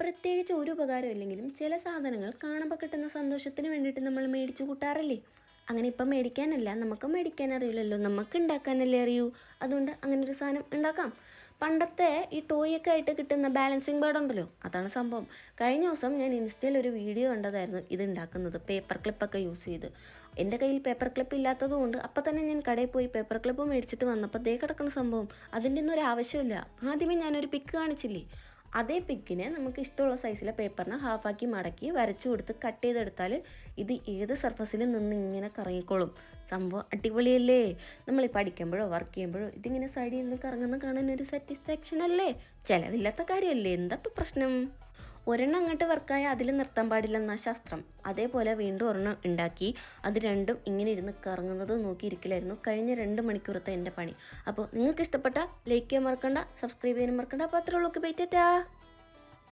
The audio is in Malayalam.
പ്രത്യേകിച്ച് ഒരു ഉപകാരം ഇല്ലെങ്കിലും ചില സാധനങ്ങൾ കാണുമ്പോൾ കിട്ടുന്ന സന്തോഷത്തിന് വേണ്ടിയിട്ട് നമ്മൾ മേടിച്ചു കൂട്ടാറില്ലേ? അങ്ങനെ ഇപ്പം മേടിക്കാനല്ല, നമുക്ക് മേടിക്കാൻ അറിയില്ലല്ലോ, നമുക്ക് ഉണ്ടാക്കാനല്ലേ അറിയൂ. അതുകൊണ്ട് അങ്ങനെ ഒരു സാധനം ഉണ്ടാക്കാം. പണ്ടത്തെ ഈ ടോയൊക്കെ ആയിട്ട് കിട്ടുന്ന ബാലൻസിങ് ബോർഡ് ഉണ്ടല്ലോ, അതാണ് സംഭവം. കഴിഞ്ഞ ദിവസം ഞാൻ ഇൻസ്റ്റയിൽ ഒരു വീഡിയോ കണ്ടതായിരുന്നു ഇത് ഉണ്ടാക്കുന്നത്, പേപ്പർ ക്ലിപ്പൊക്കെ യൂസ് ചെയ്ത്. എൻ്റെ കയ്യിൽ പേപ്പർ ക്ലിപ്പ് ഇല്ലാത്തതുകൊണ്ട് അപ്പം തന്നെ ഞാൻ കടയിൽ പോയി പേപ്പർ ക്ലിപ്പ് മേടിച്ചിട്ട് വന്നപ്പോൾ ദേ കിടക്കുന്ന സംഭവം. അതിൻ്റെ ഒന്നും ഒരു ആവശ്യമില്ല. ആദ്യമേ ഞാനൊരു പിക്ക് കാണിച്ചില്ലേ, അതേ പിക്കിനെ നമുക്ക് ഇഷ്ടമുള്ള സൈസിലെ പേപ്പറിനെ ഹാഫാക്കി മടക്കി വരച്ചു കൊടുത്ത് കട്ട് ചെയ്തെടുത്താൽ ഇത് ഏത് സർഫസിൽ നിന്ന് ഇങ്ങനെ കറങ്ങിക്കോളും. സംഭവം അടിപൊളിയല്ലേ? നമ്മൾ ഈ പഠിക്കുമ്പോഴോ വർക്ക് ചെയ്യുമ്പോഴോ ഇതിങ്ങനെ സൈഡിൽ നിന്ന് കറങ്ങുന്ന കാണാൻ ഒരു സാറ്റിസ്ഫാക്ഷൻ അല്ലേ? ചിലവില്ലാത്ത കാര്യമല്ലേ, എന്താ ഇപ്പം പ്രശ്നം? ഒരെണ്ണം അങ്ങോട്ട് വർക്കായ അതിൽ നിർത്താൻ പാടില്ലെന്ന ശാസ്ത്രം. അതേപോലെ വീണ്ടും ഒരെണ്ണം ഉണ്ടാക്കി അത് രണ്ടും ഇങ്ങനെ ഇരുന്ന് കറങ്ങുന്നത് നോക്കിയിരിക്കലായിരുന്നു കഴിഞ്ഞ 2 മണിക്കൂറത്തെ എൻ്റെ പണി. അപ്പോൾ നിങ്ങൾക്ക് ഇഷ്ടപ്പെട്ട ലൈക്ക് ചെയ്യാൻ മറക്കണ്ട, സബ്സ്ക്രൈബ് ചെയ്യാൻ മറക്കണ്ട. അപ്പോൾ അത്രയുള്ളൂ. ബൈ ടാറ്റാ.